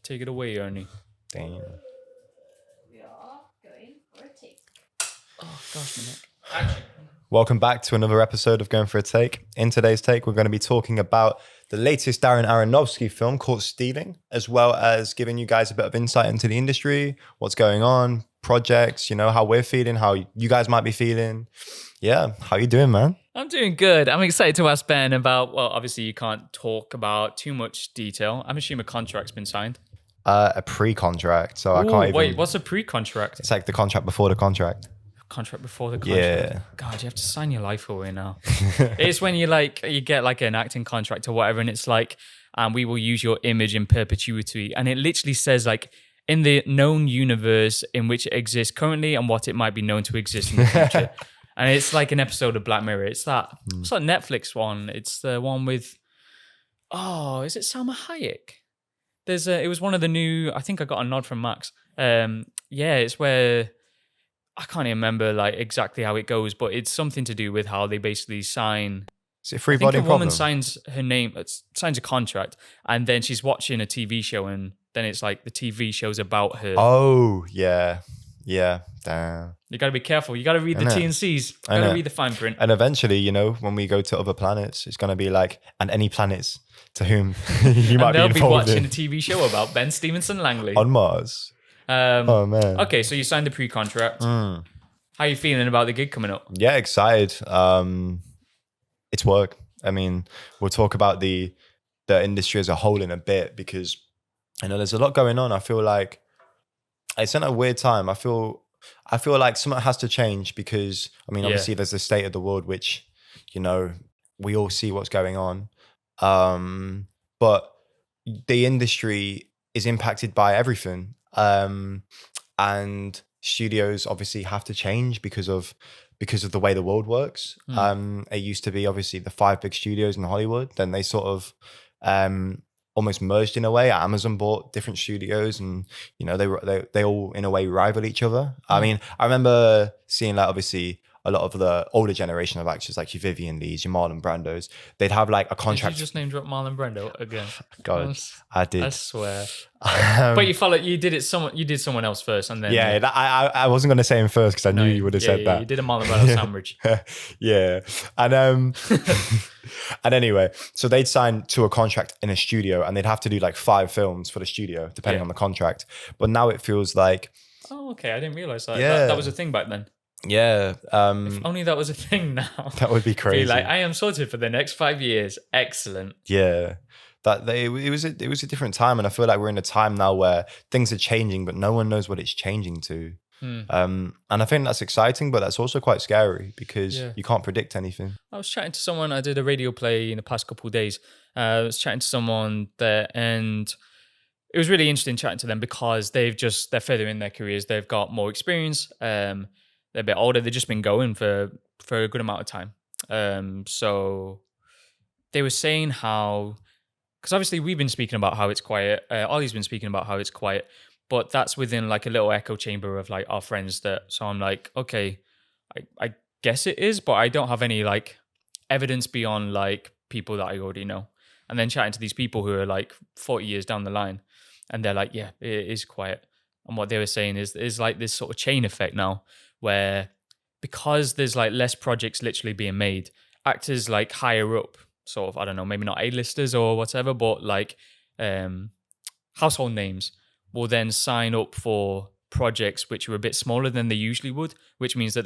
Take it away, Ernie. Damn. We are going for a take. Oh gosh, my neck. Action. Welcome back to another episode of Going for a Take. In today's take, we're going to be talking about the latest Darren Aronofksy film called Stealing, as well as giving you guys a bit of insight into the industry, what's going on, projects, how we're feeling, how you guys might be feeling. Yeah, how you doing, man? I'm doing good. I'm excited to ask Ben about, well, obviously you can't talk about too much detail. I'm assuming a contract's been signed. A pre-contract, so I Ooh, can't even... wait, what's a pre-contract? It's like the contract before the contract. Contract before the contract. Yeah. God, you have to sign your life away now. It's when you get like an acting contract or whatever, and it's like, we will use your image in perpetuity. And it literally says like, in the known universe in which it exists currently and what it might be known to exist in the future. And it's like an episode of Black Mirror. It's that Netflix one. It's the one with, is it Salma Hayek? It was one of the new, I think I got a nod from Max. It's where, I can't even remember like exactly how it goes, but it's something to do with how they basically sign. Is it free I think body a problem? woman signs her name, signs a contract, and then she's watching a TV show, and then it's like the TV show's about her. Oh, yeah. Yeah, damn. You got to be careful. You got to read the T&Cs. You got to read the fine print. And eventually, when we go to other planets, it's going to be like, and any planets to whom you might be they'll involved be watching in. a TV show about Ben Stevenson-Langley. On Mars. Oh, man. Okay, so you signed the pre-contract. How are you feeling about the gig coming up? Yeah, excited. It's work. I mean, we'll talk about the industry as a whole in a bit because, there's a lot going on. I feel like it's in a weird time. I feel like something has to change because, obviously there's the state of the world, which, we all see what's going on. But the industry is impacted by everything. And studios obviously have to change because of the way the world works. It used to be obviously the 5 big studios in Hollywood. Then they sort of almost merged in a way. Amazon bought different studios, and they all in a way rival each other. I mean, I remember seeing like obviously a lot of the older generation of actors like your Vivian Lees, your Marlon Brandos. They'd have like a contract. Did you just name drop Marlon Brando again? God, I did. I swear. But you did someone else first, and then I wasn't going to say him first because I knew you would have said that. You did a Marlon Brando sandwich. Yeah, and and anyway, so they'd sign to a contract in a studio, and they'd have to do like 5 films for the studio, depending on the contract. But now it feels like, oh, okay, I didn't realize that. Yeah. That was a thing back then. Yeah, If only that was a thing now. that would be crazy. Be like, I am sorted for the next 5 years. Excellent. Yeah. It was a different time, and I feel like we're in a time now where things are changing, but no one knows what it's changing to. And I think that's exciting, but that's also quite scary because you can't predict anything. I was chatting to someone. I did a radio play in the past couple of days. I was chatting to someone there, and it was really interesting chatting to them because they're further in their careers. They've got more experience. They're a bit older. They've just been going for a good amount of time. So they were saying how, because obviously we've been speaking about how it's quiet. Ollie's been speaking about how it's quiet, but that's within like a little echo chamber of like our friends so I'm like, okay, I guess it is, but I don't have any like evidence beyond like people that I already know. And then chatting to these people who are like 40 years down the line, and they're like, yeah, it is quiet. And what they were saying is like this sort of chain effect now, where because there's like less projects literally being made, actors like higher up, sort of, I don't know, maybe not A-listers or whatever, but like household names will then sign up for projects which are a bit smaller than they usually would, which means that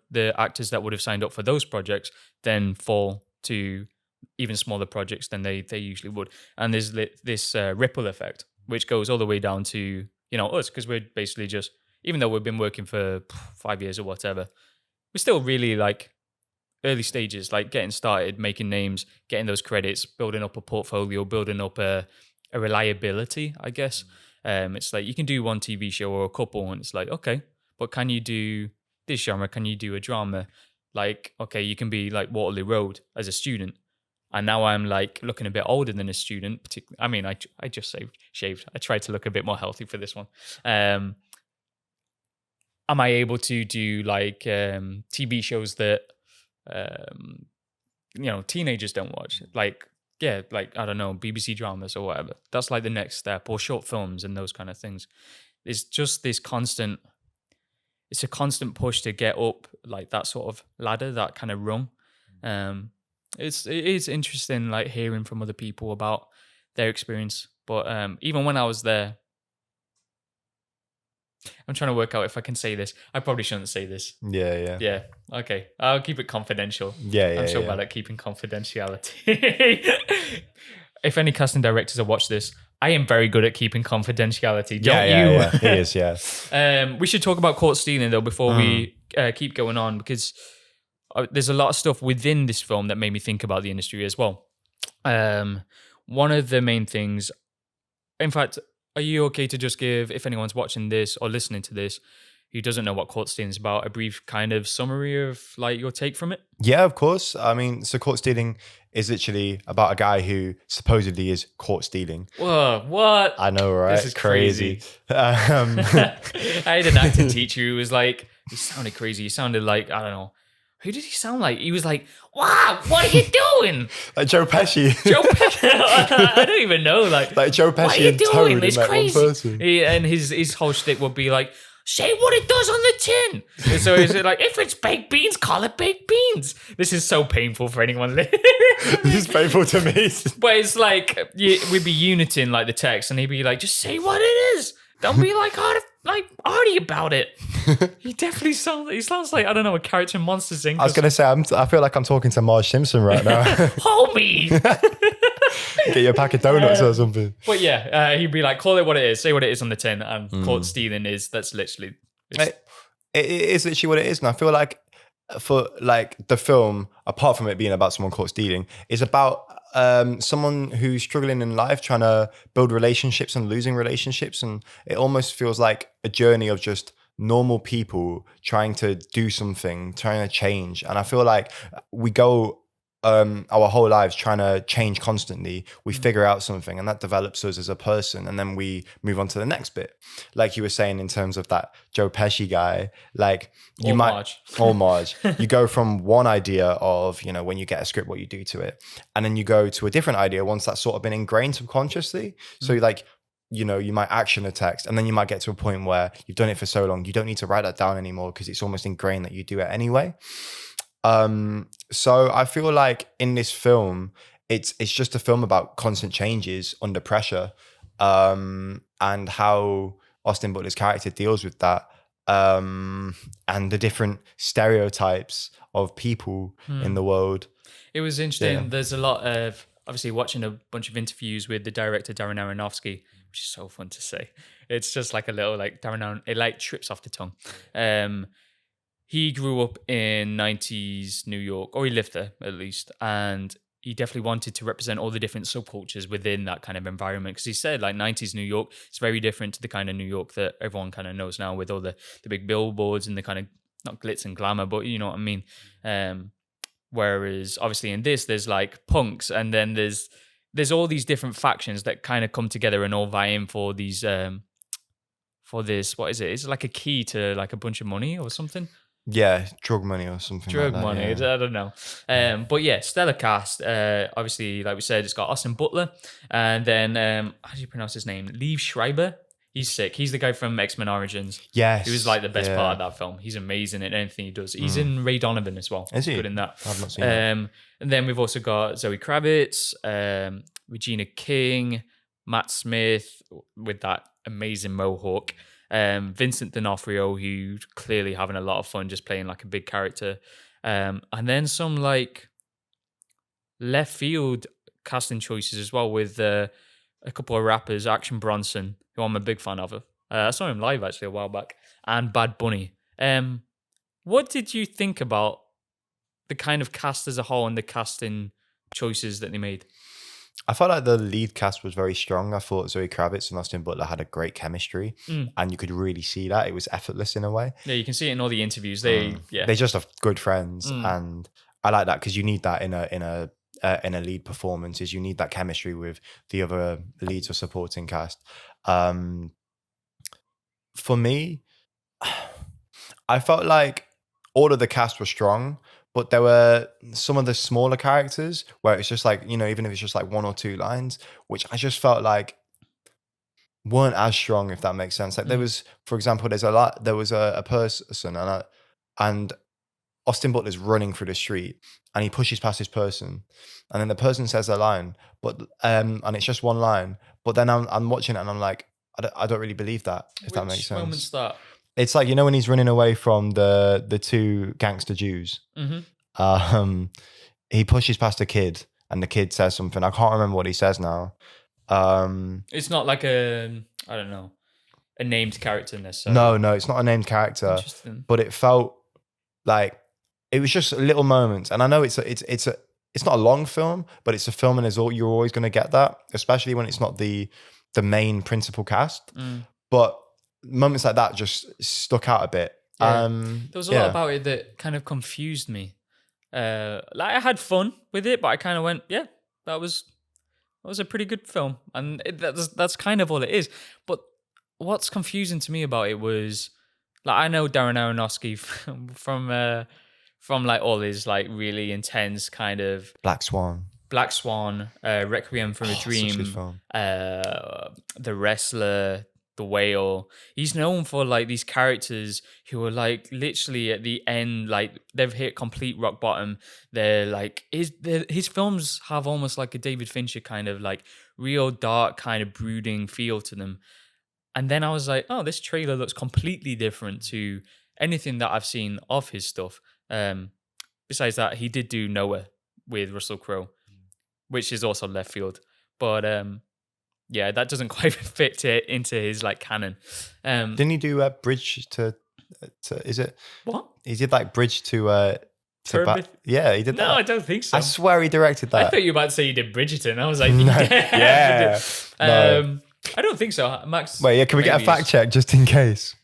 the actors that would have signed up for those projects then fall to even smaller projects than they usually would. And there's this ripple effect, which goes all the way down to, us, because we're basically just, even though we've been working for 5 years or whatever, we're still really like early stages, like getting started, making names, getting those credits, building up a portfolio, building up a reliability, I guess. It's like you can do one TV show or a couple, and it's like, okay, but can you do this genre? Can you do a drama? Like, okay, you can be like Waterloo Road as a student. And now I'm like looking a bit older than a student. I mean, I just shaved. I tried to look a bit more healthy for this one. Am I able to do like TV shows that teenagers don't watch, like yeah, like I don't know, BBC dramas or whatever. That's like the next step, or short films and those kind of things. It's just this constant. It's a constant push to get up like that sort of ladder, that kind of rung. It is interesting, like hearing from other people about their experience. But even when I was there, I'm trying to work out if I can say this. I probably shouldn't say this. Yeah. Yeah. Okay. I'll keep it confidential. Yeah. I'm so bad at keeping confidentiality. If any casting directors have watched this, I am very good at keeping confidentiality. Don't you? Yeah. He is, yeah. We should talk about court stealing though before we keep going on, because there's a lot of stuff within this film that made me think about the industry as well. One of the main things, in fact, are you okay to just give, if anyone's watching this or listening to this who doesn't know what court stealing is about, a brief kind of summary of like your take from it? Yeah, of course. I mean, so court stealing is literally about a guy who supposedly is caught stealing. Whoa, what? I know, right? This is crazy. I I had an acting teacher who was like, he sounded crazy. He sounded like, I don't know. Who did he sound like? He was like, wow, what are you doing? like Joe Pesci. Joe Pesci. I don't even know. Like Joe Pesci what are you and doing? Toad It's in that crazy. one person. And his whole shtick would be like, say what it does on the tin. And so is it like, if it's baked beans, call it baked beans. This is so painful for anyone. This is painful to me. But it's like, we'd be uniting like the text, and he'd be like, just say what it is. Don't be like arty about it. He definitely sounds like, I don't know, a character in Monsters Inc. I was going to say, I feel like I'm talking to Marge Simpson right now. Homie. Get you a pack of donuts or something. But yeah, he'd be like, call it what it is, say what it is on the tin, and caught stealing that's literally... It is literally what it is. And I feel like for like the film, apart from it being about someone caught stealing, is about someone who's struggling in life, trying to build relationships and losing relationships. And it almost feels like a journey of just normal people trying to do something, trying to change. And I feel like we go our whole lives trying to change constantly. We figure out something, and that develops us as a person, and then we move on to the next bit. Like you were saying in terms of that Joe Pesci guy, like you Marge. You go from one idea of, you know, when you get a script, what you do to it, and then you go to a different idea once that's sort of been ingrained subconsciously. So like, you know, you might action a text, and then you might get to a point where you've done it for so long, you don't need to write that down anymore because it's almost ingrained that you do it anyway. So I feel like in this film, it's just a film about constant changes under pressure, and how Austin Butler's character deals with that, and the different stereotypes of people in the world. It was interesting. Yeah. There's a lot of, obviously, watching a bunch of interviews with the director, Darren Aronofksy, which is so fun to say. It's just like a little, like, it like trips off the tongue. He grew up in 90s New York, or he lived there at least, and he definitely wanted to represent all the different subcultures within that kind of environment. Because he said, like, 90s New York is very different to the kind of New York that everyone kind of knows now, with all the big billboards and the kind of, not glitz and glamour, but you know what I mean. Whereas obviously in this, there's like punks, and then there's all these different factions that kind of come together and all vie in for these for this. What is it? Is it like a key to like a bunch of money or something? Yeah, drug money or something. Drug like that, money, yeah. I don't know. But yeah, stellar cast. Obviously, like we said, it's got Austin Butler, and then how do you pronounce his name? Liev Schreiber. He's sick. He's the guy from X-Men Origins. Yes. He was like the best part of that film. He's amazing in anything he does. He's in Ray Donovan as well. Is he? Good in that. I've not seen that. And then we've also got Zoe Kravitz, Regina King, Matt Smith with that amazing mohawk, Vincent D'Onofrio, who clearly having a lot of fun just playing like a big character. And then some like left field casting choices as well with a couple of rappers, Action Bronson, who I'm a big fan of. I saw him live actually a while back, and Bad Bunny. What did you think about the kind of cast as a whole and the casting choices that they made? I felt like the lead cast was very strong. I thought Zoe Kravitz and Austin Butler had a great chemistry, and you could really see that. It was effortless in a way. Yeah, you can see it in all the interviews. They're just good friends, and I like that because you need that in a lead performance. Is you need that chemistry with the other leads or supporting cast. For me, I felt like all of the cast was strong, but there were some of the smaller characters where it's just like, even if it's just like one or two lines, which I just felt like weren't as strong, if that makes sense. Like there was, for example, there was a person and Austin Butler's running through the street and he pushes past this person and then the person says their line, but and it's just one line, but then I'm watching it and I'm like, I don't really believe that, if that makes sense. Which moment's that? It's like, when he's running away from the two gangster Jews, he pushes past a kid and the kid says something. I can't remember what he says now. It's not like I don't know, a named character necessarily. No, it's not a named character, Interesting. but it felt like it was just little moments. And I know it's not a long film, but it's a film and you're always going to get that, especially when it's not the main principal cast. But moments like that just stuck out a bit. Yeah. There was a lot about it that kind of confused me. Like I had fun with it, but I kind of went, yeah, that was a pretty good film, and that's kind of all it is. But what's confusing to me about it was, like, I know Darren Aronofsky from like all his like really intense kind of Black Swan, Requiem for a Dream, such a good film. The Wrestler, The Whale. He's known for like these characters who are like literally at the end, like they've hit complete rock bottom. They're like his films have almost like a David Fincher kind of like real dark kind of brooding feel to them. And then I was like, oh, this trailer looks completely different to anything that I've seen of his stuff. Besides that, he did do Noah with Russell Crowe, which is also left field. But yeah, that doesn't quite fit into his like canon. Didn't he do Bridge to is it? What? He did like Bridge to yeah, he did that. No, I don't think so. I swear he directed that. I thought you were about to say you did Bridgerton. I was like, yeah. No. I don't think so. Max. Wait, yeah, can we get a fact check just in case?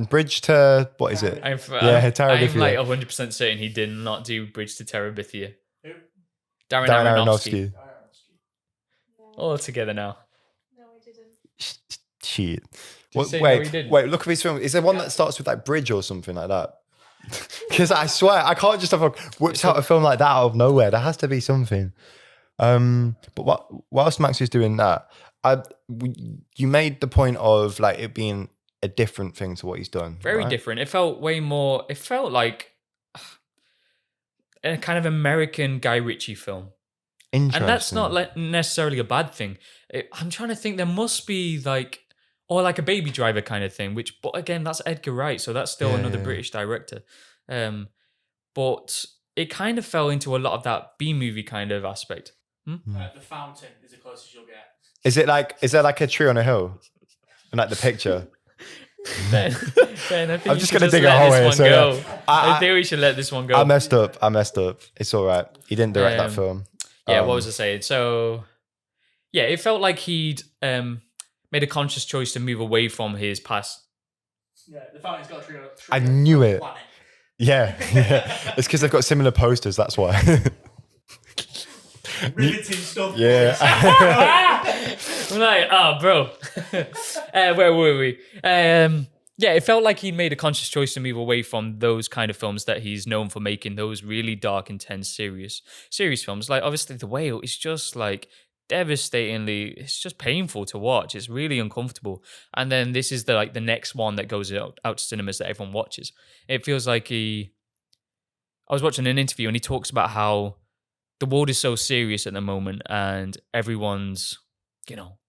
Bridge to, what is it? I'm Terabithia. like 100% certain he did not do Bridge to Terabithia. Who? Darren Aronofsky. All together now. No, I didn't. Shit. Wait, look at his film. Is there one that starts with like Bridge or something like that? Because I swear, I can't just have whipped out a film like that out of nowhere. There has to be something. But whilst Max is doing that, you made the point of like it being a different thing to what he's done. Very right? different. It felt way more. It felt like a kind of American Guy Ritchie film. Interesting. And that's not necessarily a bad thing. I'm trying to think. There must be like, or like a Baby Driver kind of thing. But again, that's Edgar Wright, so that's still another British director. But it kind of fell into a lot of that B-movie kind of aspect. The Fountain is the closest you'll get. Is there like a tree on a hill? And like the picture? Ben, I think I'm just going to dig a hole here. I think we should let this one go. I messed up. It's all right. He didn't direct that film. Yeah, what was I saying? So, yeah, it felt like he'd made a conscious choice to move away from his past. Yeah, the Fountain's got a tree. I knew it. Planet. Yeah. It's because they've got similar posters, that's why. Riveting stuff. Yeah. I'm like, oh, bro. Where were we? Yeah, it felt like he made a conscious choice to move away from those kind of films that he's known for making, those really dark, intense, serious films. Like, obviously, The Whale is just like devastatingly, it's just painful to watch. It's really uncomfortable. And then this is the next one that goes out to cinemas that everyone watches. It feels like I was watching an interview and he talks about how the world is so serious at the moment and everyone's,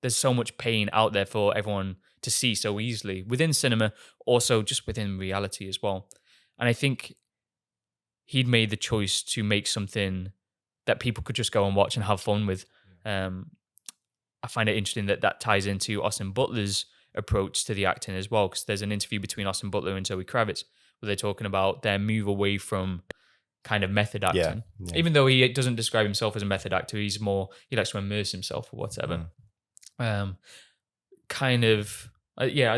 there's so much pain out there for everyone to see so easily within cinema, also just within reality as well. And I think he'd made the choice to make something that people could just go and watch and have fun with. I find it interesting that ties into Austin Butler's approach to the acting as well, because there's an interview between Austin Butler and Zoe Kravitz where they're talking about their move away from kind of method acting. Yeah. Even though he doesn't describe himself as a method actor, he likes to immerse himself or whatever. I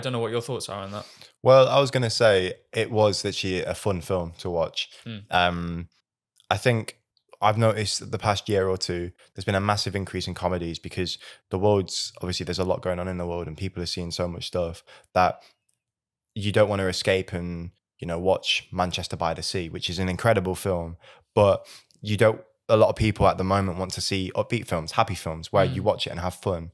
don't know what your thoughts are on that. Well, I was going to say it was literally a fun film to watch. I think I've noticed the past year or two, there's been a massive increase in comedies because the world's, obviously there's a lot going on in the world and people are seeing so much stuff that you don't want to escape and, watch Manchester by the Sea, which is an incredible film, but a lot of people at the moment want to see upbeat films, happy films, where you watch it and have fun.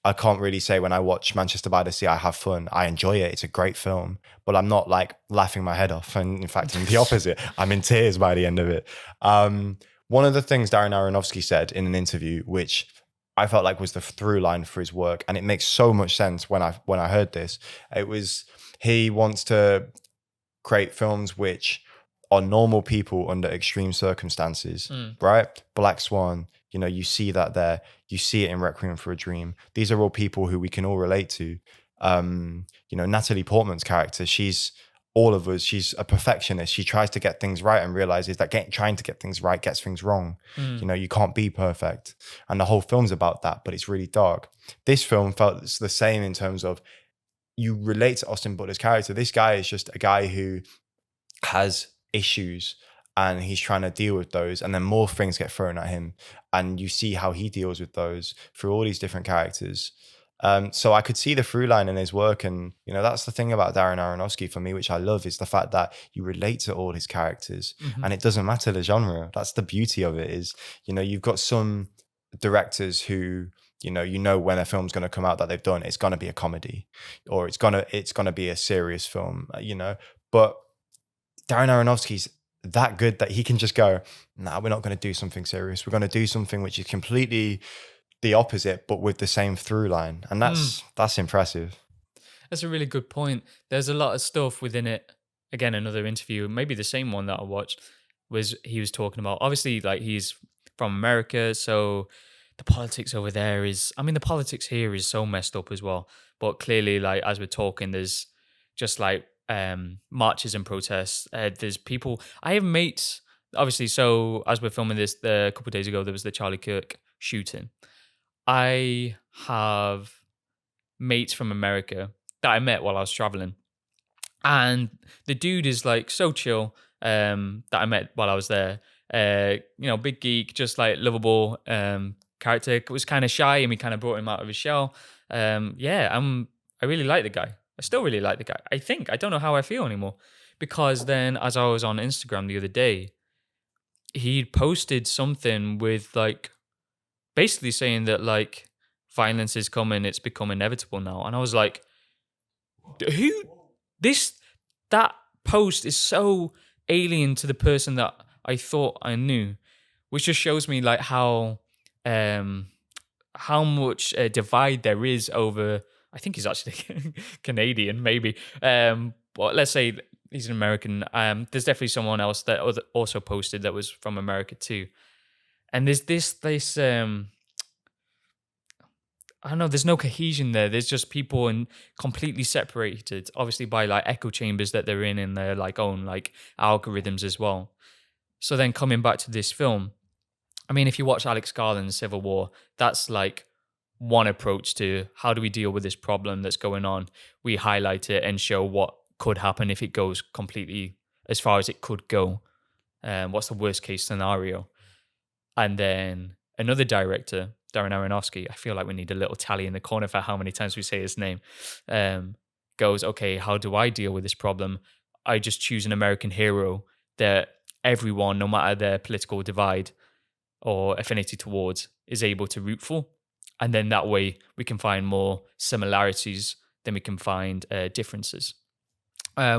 I can't really say when I watch Manchester by the Sea, I have fun. I enjoy it. It's a great film, but I'm not like laughing my head off. And in fact, I'm the opposite. I'm in tears by the end of it. One of the things Darren Aronofsky said in an interview, which I felt like was the through line for his work, and it makes so much sense when I heard this, it was he wants to create films which are normal people under extreme circumstances, right? Black Swan, you see that there. You see it in Requiem for a Dream. These are all people who we can all relate to. Natalie Portman's character, she's all of us. She's a perfectionist. She tries to get things right and realizes that trying to get things right gets things wrong. You can't be perfect. And the whole film's about that, but it's really dark. This film felt the same in terms of you relate to Austin Butler's character. This guy is just a guy who has issues and he's trying to deal with those, and then more things get thrown at him and you see how he deals with those through all these different characters. So I could see the through line in his work, and that's the thing about Darren Aronofsky for me, which I love, is the fact that you relate to all his characters, and it doesn't matter the genre. That's the beauty of it. Is you've got some directors who when a film's going to come out that they've done, it's going to be a comedy, or it's going to be a serious film, but Darren Aronofsky's that good that he can just go, nah, we're not going to do something serious. We're going to do something which is completely the opposite, but with the same through line. And that's impressive. That's a really good point. There's a lot of stuff within it. Again, another interview, maybe the same one that I watched, he was talking about, obviously, like, he's from America, so the politics over there the politics here is so messed up as well. But clearly, like, as we're talking, there's just like marches and protests. There's people. I have mates, obviously. So as we're filming this, a couple of days ago, there was the Charlie Kirk shooting. I have mates from America that I met while I was traveling, and the dude is like so chill. That I met while I was there. Big geek, just like lovable. Character was kind of shy, and we kind of brought him out of his shell. I really like the guy. I still really like the guy. I don't know how I feel anymore, because then as I was on Instagram the other day, he posted something with like basically saying that like violence is coming, it's become inevitable now. And I was like, that post is so alien to the person that I thought I knew, which just shows me like how much divide there is over. I think he's actually Canadian, maybe. But let's say he's an American. There's definitely someone else that also posted that was from America too. And there's this I don't know, there's no cohesion there. There's just people and completely separated, obviously by like echo chambers that they're in their like own like algorithms as well. So then coming back to this film, I mean, if you watch Alex Garland's Civil War, that's like one approach to how do we deal with this problem that's going on. We highlight it and show what could happen if it goes completely as far as it could go. What's the worst case scenario? And then another director, Darren Aronofsky, I feel like we need a little tally in the corner for how many times we say his name, goes, okay, how do I deal with this problem? I just choose an American hero that everyone, no matter their political divide or affinity towards, is able to root for. And then that way we can find more similarities than we can find differences,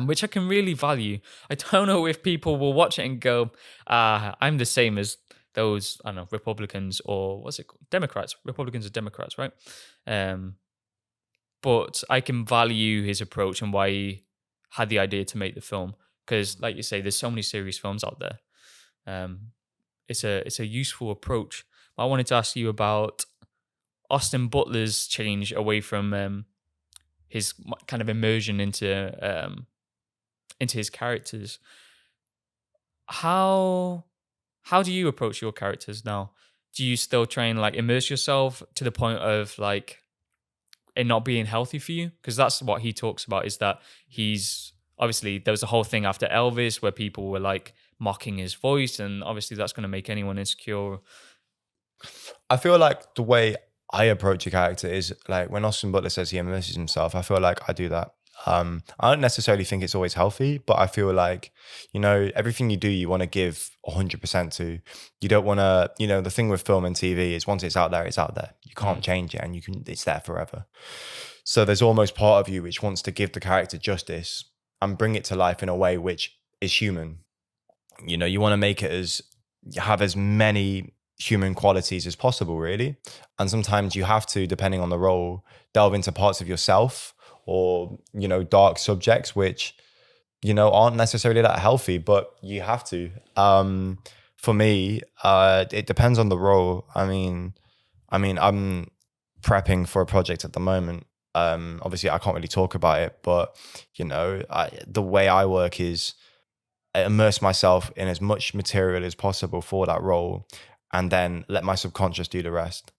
which I can really value. I don't know if people will watch it and go, I'm the same as those, I don't know, Republicans or what's it called? Democrats. Republicans are Democrats, right? But I can value his approach and why he had the idea to make the film. Because like you say, there's so many serious films out there. It's a useful approach. But I wanted to ask you about Austin Butler's change away from his kind of immersion into his characters. How do you approach your characters now? Do you still try and like immerse yourself to the point of like it not being healthy for you? Because that's what he talks about, is that he's obviously, there was a whole thing after Elvis where people were like mocking his voice, and obviously that's going to make anyone insecure. I feel like the way I approach a character is like when Austin Butler says he immerses himself, I feel like I do that. I don't necessarily think it's always healthy, but I feel like, everything you do, you want to give 100% to. You don't want to, the thing with film and TV is once it's out there, it's out there. You can't change it, and it's there forever. So there's almost part of you which wants to give the character justice and bring it to life in a way which is human. You want to make it have as many human qualities as possible, really. And sometimes you have to, depending on the role, delve into parts of yourself or, dark subjects, which, aren't necessarily that healthy, but you have to. For me, it depends on the role. I mean, I'm prepping for a project at the moment. Obviously I can't really talk about it, but the way I work is I immerse myself in as much material as possible for that role, and then let my subconscious do the rest.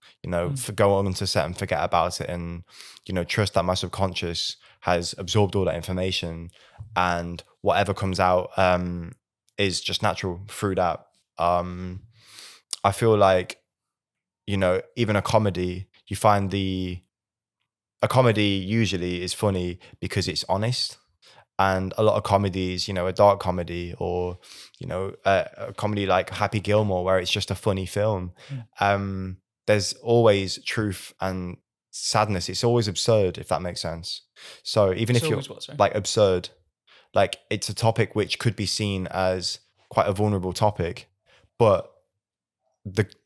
Go on to set and forget about it, and trust that my subconscious has absorbed all that information, and whatever comes out is just natural through that. I feel like, even a comedy, you find a comedy usually is funny because it's honest. And a lot of comedies, a dark comedy, or, a comedy like Happy Gilmore, where it's just a funny film. There's always truth and sadness. It's always absurd, if that makes sense. So even if you're like absurd, like it's a topic which could be seen as quite a vulnerable topic, but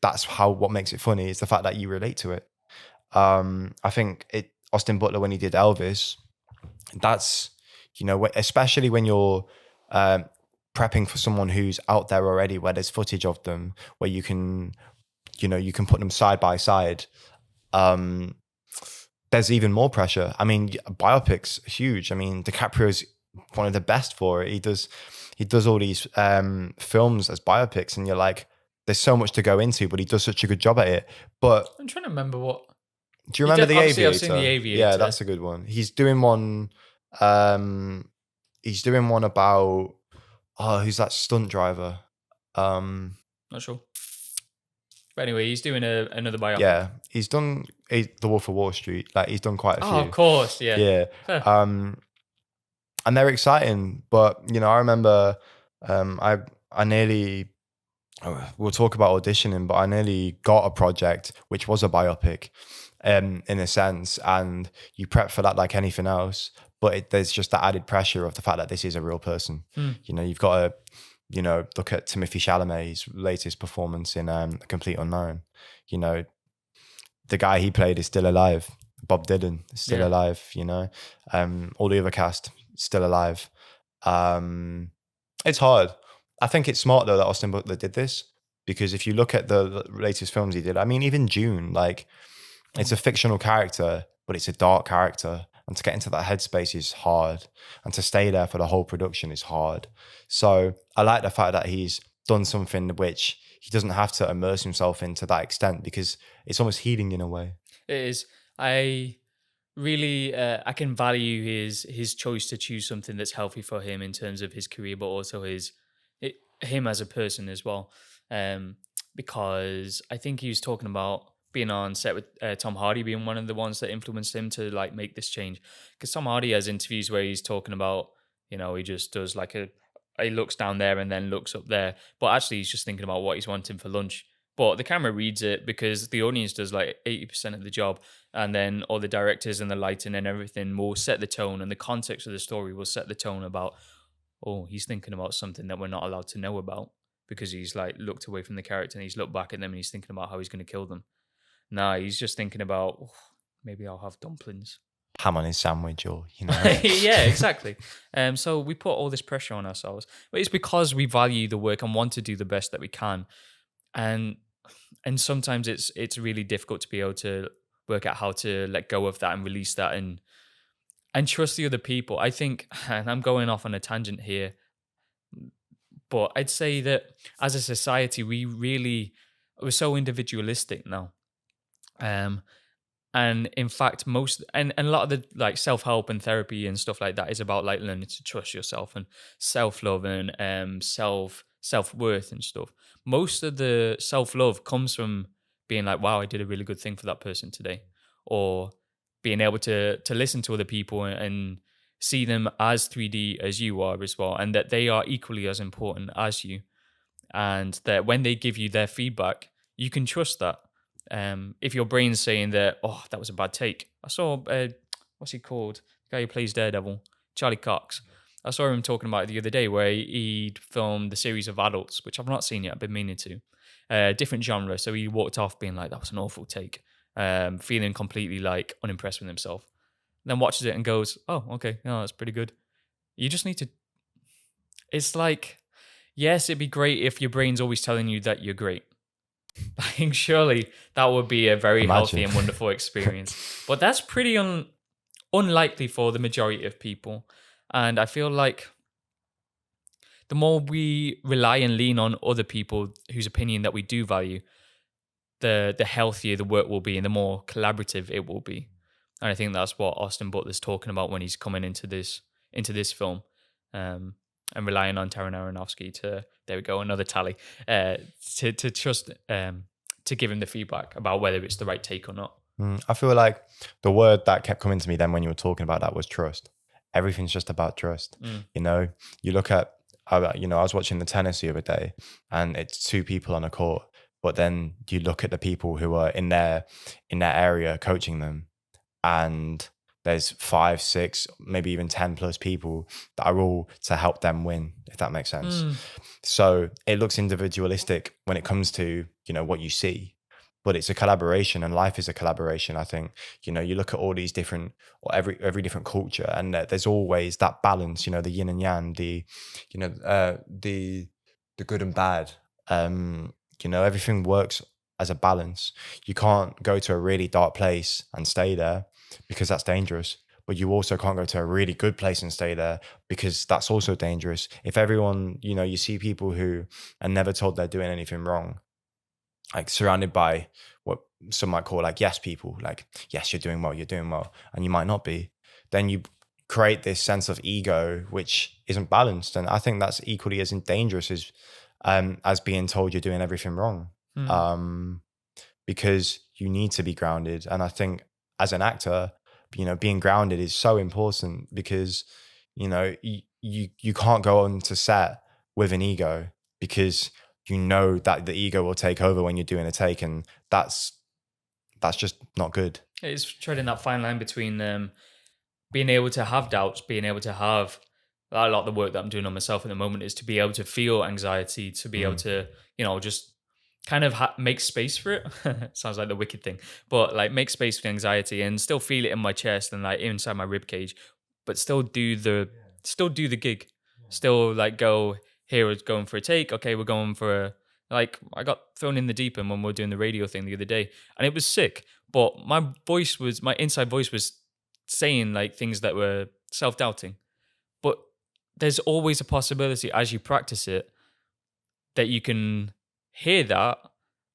that's what makes it funny, is the fact that you relate to it. I think Austin Butler, when he did Elvis, that's, especially when you're prepping for someone who's out there already, where there's footage of them, where you can put them side by side. There's even more pressure. I mean, biopics, huge. I mean, DiCaprio's one of the best for it. He does all these films as biopics, and you're like, there's so much to go into, but he does such a good job at it. But I'm trying to remember what. Do you remember The Aviator? I've seen The Aviator. Yeah, that's a good one. He's doing one. He's doing one about who's that stunt driver? Not sure. But anyway, he's doing another biopic. Yeah, he's done The Wolf of Wall Street. Like, he's done quite a few. Oh, of course, yeah. Yeah. And they're exciting, but I remember I nearly. We'll talk about auditioning, but I nearly got a project which was a biopic, in a sense, and you prep for that like anything else, but there's just the added pressure of the fact that this is a real person. You've got to, look at Timothée Chalamet's latest performance in Complete Unknown. The guy he played is still alive. Bob Dylan is still alive. All the other cast still alive. It's hard. I think it's smart though that Austin Butler did this, because if you look at the latest films he did, I mean, even Dune, like, it's a fictional character, but it's a dark character. And to get into that headspace is hard. And to stay there for the whole production is hard. So I like the fact that he's done something which he doesn't have to immerse himself into that extent, because it's almost healing in a way. It is. I really, I can value his choice to choose something that's healthy for him in terms of his career, but also him as a person as well. Because I think he was talking about being on set with Tom Hardy being one of the ones that influenced him to like make this change. Because Tom Hardy has interviews where he's talking about, he just does like he looks down there and then looks up there, but actually he's just thinking about what he's wanting for lunch. But the camera reads it because the audience does like 80% of the job, and then all the directors and the lighting and everything will set the tone, and the context of the story will set the tone about, oh, he's thinking about something that we're not allowed to know about, because he's like looked away from the character and he's looked back at them and he's thinking about how he's going to kill them. Nah, he's just thinking about, oh, maybe I'll have dumplings. Ham on his sandwich, or, Yeah, exactly. So we put all this pressure on ourselves, but it's because we value the work and want to do the best that we can. And sometimes it's really difficult to be able to work out how to let go of that and release that and trust the other people. I think, and I'm going off on a tangent here, but I'd say that as a society, we're so individualistic now. And in fact, and a lot of the like self-help and therapy and stuff like that is about like learning to trust yourself and self-love and self-worth and stuff. Most of the self-love comes from being like, wow, I did a really good thing for that person today, or being able to listen to other people and see them as 3D as you are as well, and that they are equally as important as you, and that when they give you their feedback, you can trust that. If your brain's saying that, oh, that was a bad take. I saw, what's he called? The guy who plays Daredevil, Charlie Cox. I saw him talking about it the other day where he'd filmed the series of Adults, which I've not seen yet, I've been meaning to. Different genre. So he walked off being like, that was an awful take. Feeling completely like unimpressed with himself. Then watches it and goes, oh, okay, no, that's pretty good. You just need to, it's like, yes, it'd be great if your brain's always telling you that you're great. I think surely that would be a very healthy and wonderful experience. But that's pretty unlikely for the majority of people. And I feel like the more we rely and lean on other people whose opinion that we do value, the healthier the work will be and the more collaborative it will be. And I think that's what Austin Butler's talking about when he's coming into this film. And relying on Darren Aronofksy to, there we go, another tally, to trust, to give him the feedback about whether it's the right take or not. I feel like the word that kept coming to me then when you were talking about that was trust. Everything's just about trust. You know, you look at, I was watching the tennis the other day and it's two people on a court, but then you look at the people who are in their area coaching them, and there's 5, 6, maybe even 10 plus people that are all to help them win, if that makes sense. So it looks individualistic when it comes to, what you see, but it's a collaboration, and life is a collaboration. I think, you look at all these different, or every different culture, and there's always that balance, the yin and yang, the good and bad. Everything works as a balance. You can't go to a really dark place and stay there, because that's dangerous. But you also can't go to a really good place and stay there, because that's also dangerous. If everyone, you see people who are never told they're doing anything wrong, like surrounded by what some might call like yes people, like, yes, you're doing well, and you might not be, then you create this sense of ego which isn't balanced. And I think that's equally as dangerous as being told you're doing everything wrong. Because you need to be grounded. And I think as an actor, being grounded is so important, because you can't go on to set with an ego, because that the ego will take over when you're doing a take, and that's just not good. It's treading that fine line between being able to have doubts, being able to have a lot of the work that I'm doing on myself at the moment is to be able to feel anxiety, to be able to just kind of make space for it. Sounds like the wicked thing, but like make space for the anxiety and still feel it in my chest and like inside my rib cage, but still do the gig. Still like go, here we're going for a take. Okay, we're going for I got thrown in the deep end when we were doing the radio thing the other day, and it was sick. But my inside voice was saying like things that were self-doubting. But there's always a possibility as you practice it that you can hear that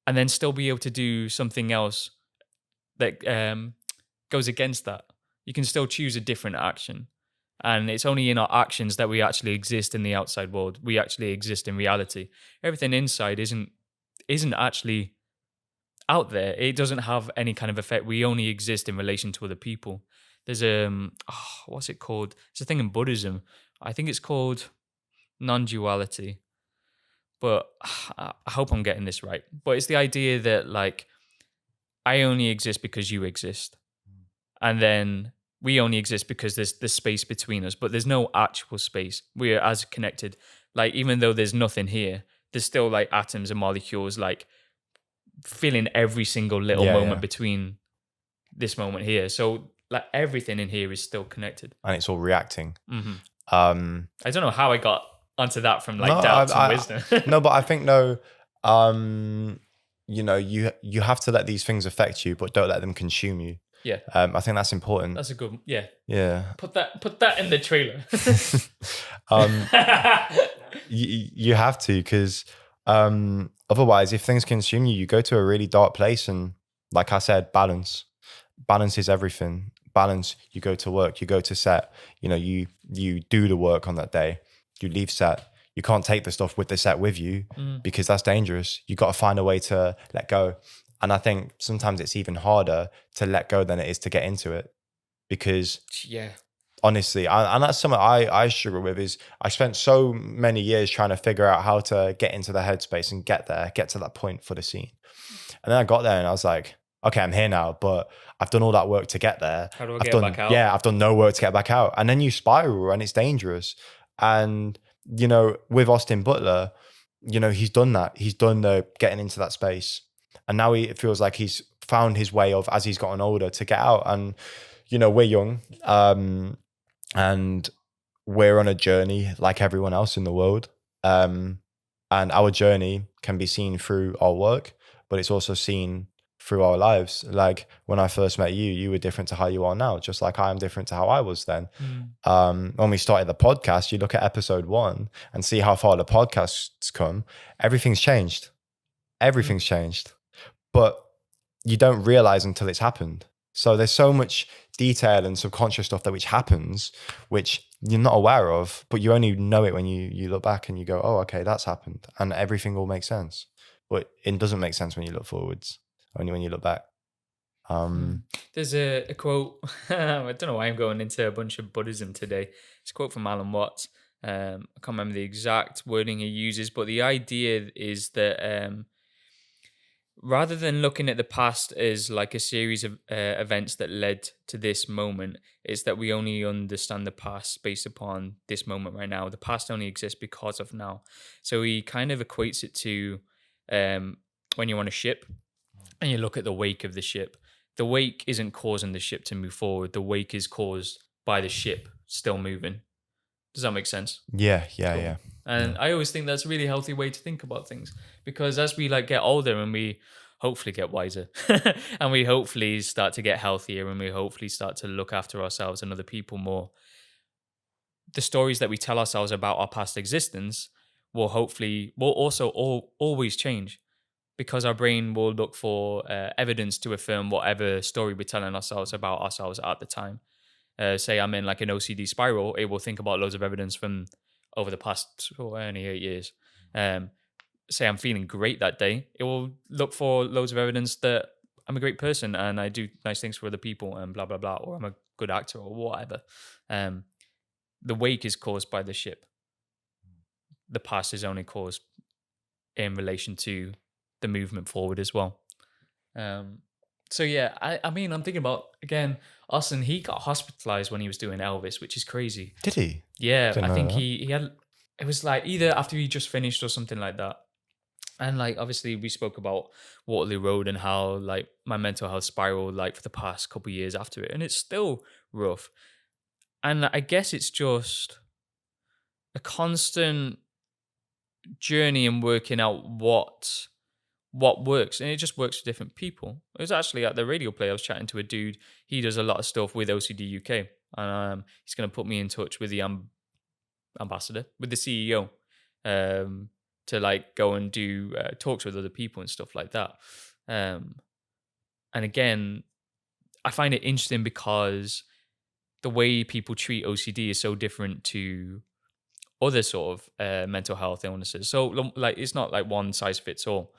and then still be able to do something else that goes against that. You can still choose a different action. And it's only in our actions that we actually exist in the outside world. We actually exist in reality. Everything inside isn't actually out there. It doesn't have any kind of effect. We only exist in relation to other people. There's what's it called? It's a thing in Buddhism. I think it's called non-duality. But I hope I'm getting this right. But it's the idea that like I only exist because you exist. And then we only exist because there's this space between us, but there's no actual space. We are as connected. Like, even though there's nothing here, there's still like atoms and molecules, like filling every single little moment between this moment here. So like everything in here is still connected. And it's all reacting. Mm-hmm. I don't know how I got onto that from like doubts and wisdom. No, but I think you have to let these things affect you, but don't let them consume you. Yeah. I think that's important. That's a good, yeah. Yeah. Put that in the trailer. You have to, because otherwise, if things consume you, you go to a really dark place. And like I said, balance is everything. Balance, you go to work, you go to set, you do the work on that day, you leave set. You can't take the stuff with the set with you because that's dangerous. You got to find a way to let go. And I think sometimes it's even harder to let go than it is to get into it, because honestly, and that's something I struggle with. Is I spent so many years trying to figure out how to get into the headspace and get to that point for the scene. And then I got there and I was like, okay, I'm here now, but I've done all that work to get there. How do I I've get done, back out? Yeah, I've done no work to get back out. And then you spiral and it's dangerous. And, you know, with Austin Butler, you know, he's done that. He's done the getting into that space. And now it feels like he's found his way of, as he's gotten older, to get out. And, you know, we're young and we're on a journey like everyone else in the world. And our journey can be seen through our work, but it's also seen through our lives. Like when I first met you, you were different to how you are now, just like I am different to how I was then. When we started the podcast, you look at episode 1 and see how far the podcast's come. Everything's changed. Everything's changed. But you don't realize until it's happened. So there's so much detail and subconscious stuff that which happens, which you're not aware of, but you only know it when you look back and you go, oh, okay, that's happened. And everything will make sense. But it doesn't make sense when you look forwards, only when you look back. There's a quote. I don't know why I'm going into a bunch of Buddhism today. It's a quote from Alan Watts. I can't remember the exact wording he uses, but the idea is that rather than looking at the past as like a series of events that led to this moment, it's that we only understand the past based upon this moment right now. The past only exists because of now. So he kind of equates it to when you're on a ship and you look at the wake of the ship. The wake isn't causing the ship to move forward. The wake is caused by the ship still moving. Does that make sense? Yeah. And I always think that's a really healthy way to think about things, because as we like get older and we hopefully get wiser and we hopefully start to get healthier and we hopefully start to look after ourselves and other people more, the stories that we tell ourselves about our past existence will also always change, because our brain will look for evidence to affirm whatever story we're telling ourselves about ourselves at the time. Say I'm in like an OCD spiral, it will think about loads of evidence from over the past only 8 years. Say I'm feeling great that day, it will look for loads of evidence that I'm a great person and I do nice things for other people and blah, blah, blah, or I'm a good actor or whatever. The wake is caused by the ship. The past is only caused in relation to the movement forward as well. So yeah, I mean, I'm thinking about, again, Austin, he got hospitalized when he was doing Elvis, which is crazy. Did he? Yeah, Didn't I know think that. he had, it was like either after he just finished or something like that. And like, obviously we spoke about Waterloo Road and how like my mental health spiraled like for the past couple of years after it. And it's still rough. And I guess it's just a constant journey in working out what works, and it just works for different people. It was actually at the radio play I was chatting to a dude. He does a lot of stuff with OCD UK, and he's going to put me in touch with the ambassador, with the CEO, to like go and do talks with other people and stuff like that. And again, I find it interesting because the way people treat OCD is so different to other sort of mental health illnesses. So like, it's not like one size fits all.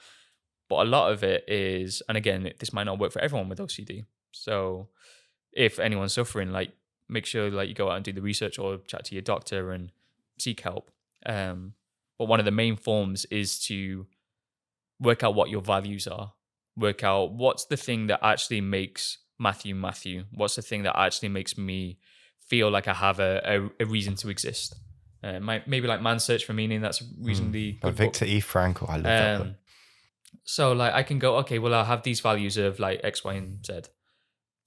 But a lot of it is, and again, this might not work for everyone with OCD. So if anyone's suffering, like make sure like you go out and do the research or chat to your doctor and seek help. But one of the main forms is to work out what your values are. Work out what's the thing that actually makes Matthew. What's the thing that actually makes me feel like I have a reason to exist. Maybe like Man's Search for Meaning. That's a reasonably By good Viktor book. E. Frankl. I love that book. So like I can go, okay, well I have these values of like X, Y, and Z.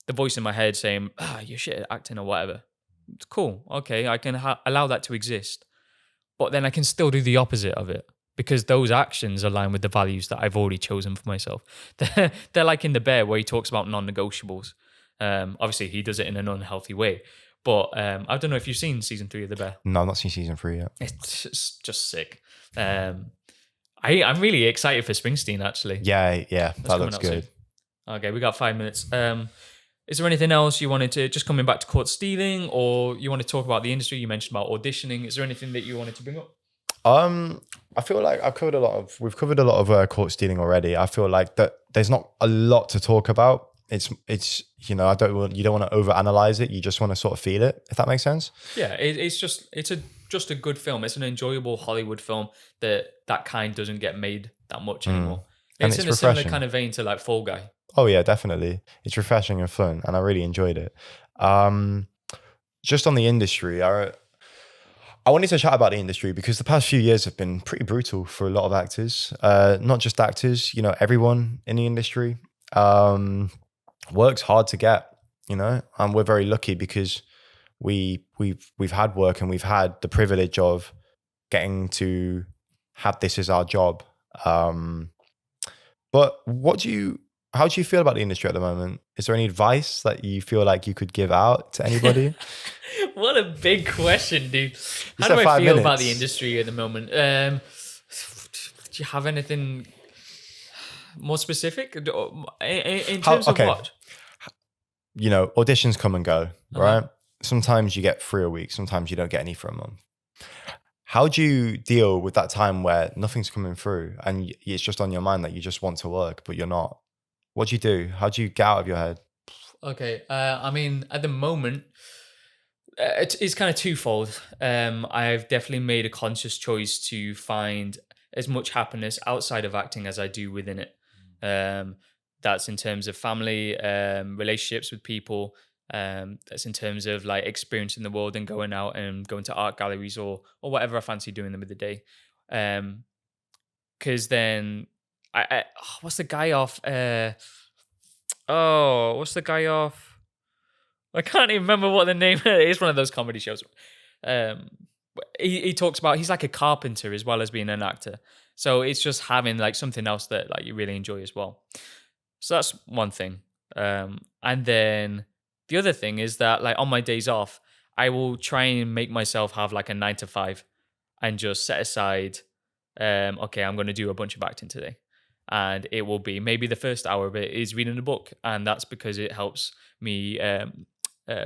The voice in my head saying, you're shit at acting or whatever. It's cool. Okay, I can allow that to exist. But then I can still do the opposite of it, because those actions align with the values that I've already chosen for myself. They're like in The Bear, where he talks about non-negotiables. Obviously, he does it in an unhealthy way. But I don't know if you've seen season 3 of The Bear. No, I've not seen season 3 yet. It's just sick. I'm really excited for Springsteen, actually. Yeah, That's that coming looks up good. soon. Okay, we got 5 minutes. Is there anything else you wanted to, just coming back to caught stealing, or you want to talk about the industry? You mentioned about auditioning. Is there anything that you wanted to bring up? I feel like we've covered a lot of court stealing already. I feel like that there's not a lot to talk about. it's you know, you don't want to overanalyze it. You just want to sort of feel it, if that makes sense. Yeah, just a good film. It's an enjoyable Hollywood film that kind doesn't get made that much anymore. And It's it's in a similar refreshing. kind of vein to like Fall Guy. Oh yeah, definitely. It's refreshing and fun, and I really enjoyed it. Just on the industry, I wanted to chat about the industry because the past few years have been pretty brutal for a lot of actors. Not just actors, you know, everyone in the industry works hard to get. You know, and we're very lucky because we've had work and we've had the privilege of getting to have this as our job. But how do you feel about the industry at the moment? Is there any advice that you feel like you could give out to anybody? What a big question, dude. How said do I 5 feel about minutes. the industry at the moment? Do you have anything more specific in terms okay. of what? You know, auditions come and go, Uh-huh. right? Sometimes you get 3 a week, sometimes you don't get any for a month. How do you deal with that time where nothing's coming through and it's just on your mind that you just want to work, but you're not? What do you do? How do you get out of your head? Okay. I mean, at the moment, it's kind of twofold. I've definitely made a conscious choice to find as much happiness outside of acting as I do within it. That's in terms of family, relationships with people. That's in terms of like experiencing the world and going out and going to art galleries or whatever I fancy doing them with the day. Because then what's the guy off? What's the guy off? I can't even remember what the name is. It's one of those comedy shows. He talks about he's like a carpenter as well as being an actor. So it's just having like something else that like you really enjoy as well. So that's one thing. And then the other thing is that like on my days off, I will try and make myself have like a 9 to 5 and just set aside, okay, I'm going to do a bunch of acting today. And it will be maybe the first hour of it is reading a book. And that's because it helps me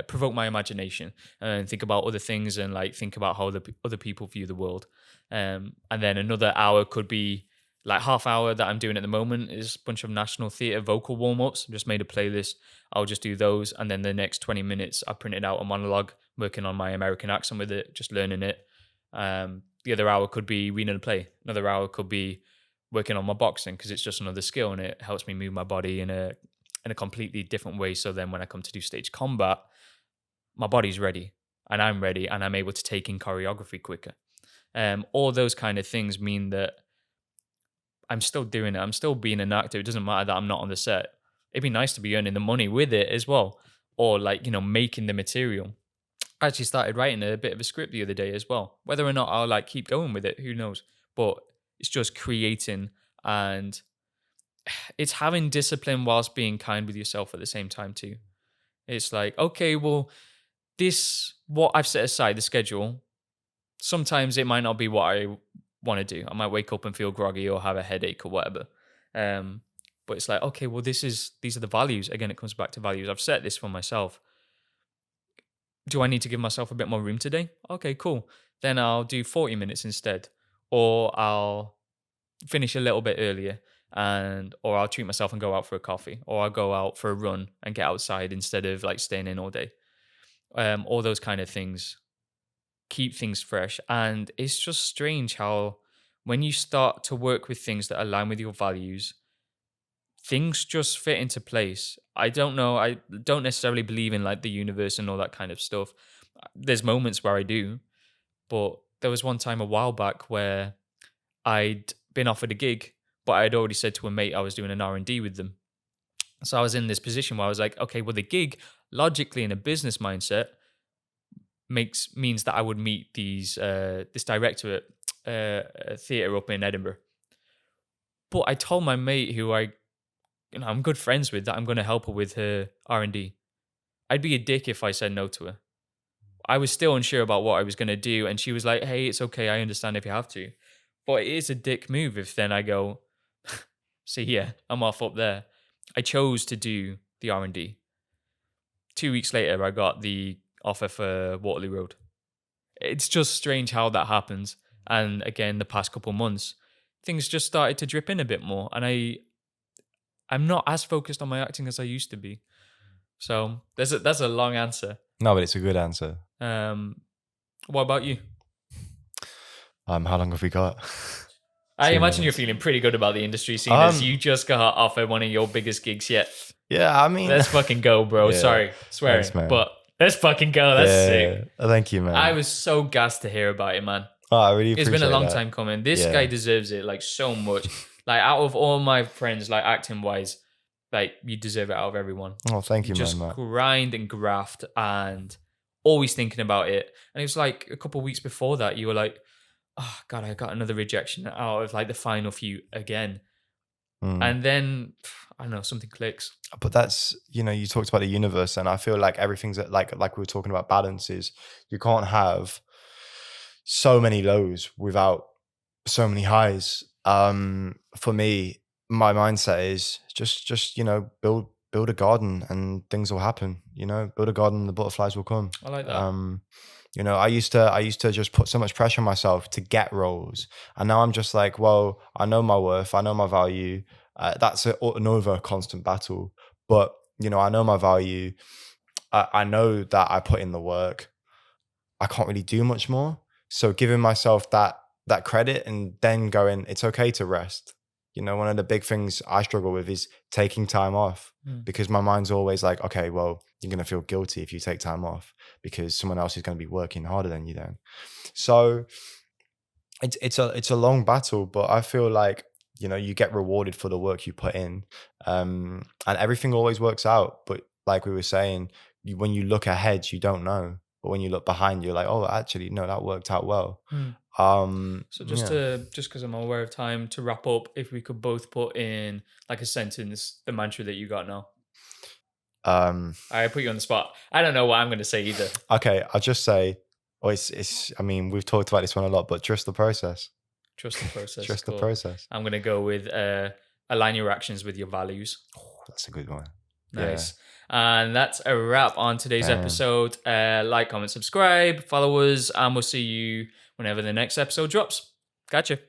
provoke my imagination and think about other things and like think about how other people view the world. And then another hour could be like half hour that I'm doing at the moment is a bunch of National Theatre vocal warm-ups. I've just made a playlist. I'll just do those. And then the next 20 minutes, I printed out a monologue, working on my American accent with it, just learning it. The other hour could be reading a play. Another hour could be working on my boxing because it's just another skill and it helps me move my body in a completely different way. So then when I come to do stage combat, my body's ready and I'm ready and I'm able to take in choreography quicker. All those kind of things mean that I'm still doing it. I'm still being an actor. It doesn't matter that I'm not on the set. It'd be nice to be earning the money with it as well. Or like, you know, making the material. I actually started writing a bit of a script the other day as well. Whether or not I'll like keep going with it, who knows? But it's just creating and it's having discipline whilst being kind with yourself at the same time too. It's like, okay, well, what I've set aside, the schedule, sometimes it might not be what I want to do. I might wake up and feel groggy or have a headache or whatever. But it's like, okay, well, these are the values. Again, it comes back to values. I've set this for myself. Do I need to give myself a bit more room today? Okay, cool. Then I'll do 40 minutes instead. Or I'll finish a little bit earlier or I'll treat myself and go out for a coffee. Or I'll go out for a run and get outside instead of like staying in all day. All those kind of things keep things fresh. And it's just strange how when you start to work with things that align with your values, things just fit into place. I don't know. I don't necessarily believe in like the universe and all that kind of stuff. There's moments where I do, but there was one time a while back where I'd been offered a gig, but I'd already said to a mate I was doing an R&D with them. So I was in this position where I was like, okay, well, the gig, logically in a business mindset, means that I would meet this director at a theatre up in Edinburgh. But I told my mate who I'm good friends with that I'm going to help her with her R&D. I'd be a dick if I said no to her. I was still unsure about what I was going to do, and she was like, "Hey, it's okay. I understand if you have to." But it is a dick move if then I go, "See, yeah, I'm off up there." I chose to do the R&D. 2 weeks later, I got the offer for Waterloo Road. It's just strange how that happens. And again, the past couple months, things just started to drip in a bit more. And I'm not as focused on my acting as I used to be. So that's a long answer. No, but it's a good answer. What about you? How long have we got? I 2 imagine you're minutes. feeling pretty good about the industry scene as you just got offered one of your biggest gigs yet. Yeah, I mean, Let's fucking go, bro. Yeah. Sorry, swearing, Thanks, man. but let's fucking go. That's sick. Thank you, man. I was so gassed to hear about it, man. Oh, I really It's appreciate been a long that. time coming. This Yeah. guy deserves it like so much. Like out of all my friends, like acting wise, like you deserve it out of everyone. Oh, thank you, Just man. grind and graft and always thinking about it. And it was like a couple of weeks before that, you were like, oh God, I got another rejection out of like the final few again. And then I don't know, something clicks. But that's, you talked about the universe, and I feel like everything's like we were talking about balances. You can't have so many lows without so many highs. For me, my mindset is just build a garden and things will happen. Build a garden, the butterflies will come. I like that. I used to just put so much pressure on myself to get roles, and now I'm just like, well, I know my worth, I know my value. That's another constant battle, but I know my value. I know that I put in the work. I can't really do much more. So giving myself that credit and then going, it's okay to rest. One of the big things I struggle with is taking time off, because my mind's always like, okay, well, you're going to feel guilty if you take time off because someone else is going to be working harder than you then. So it's a long battle, but I feel like, you get rewarded for the work you put in, and everything always works out. But like we were saying, when you look ahead, you don't know. But when you look behind, you're like, oh, actually, no, that worked out well. So just because I'm aware of time, to wrap up, if we could both put in like a sentence, the mantra that you got now. I put you on the spot. I don't know what I'm going to say either. Okay, I'll just say, I mean, we've talked about this one a lot, but trust the process. Trust the process. Trust Cool. the process. I'm going to go with align your actions with your values. Oh, that's a good one. Nice. Yeah. And that's a wrap on today's episode. Like, comment, subscribe, follow us, and we'll see you whenever the next episode drops. Gotcha.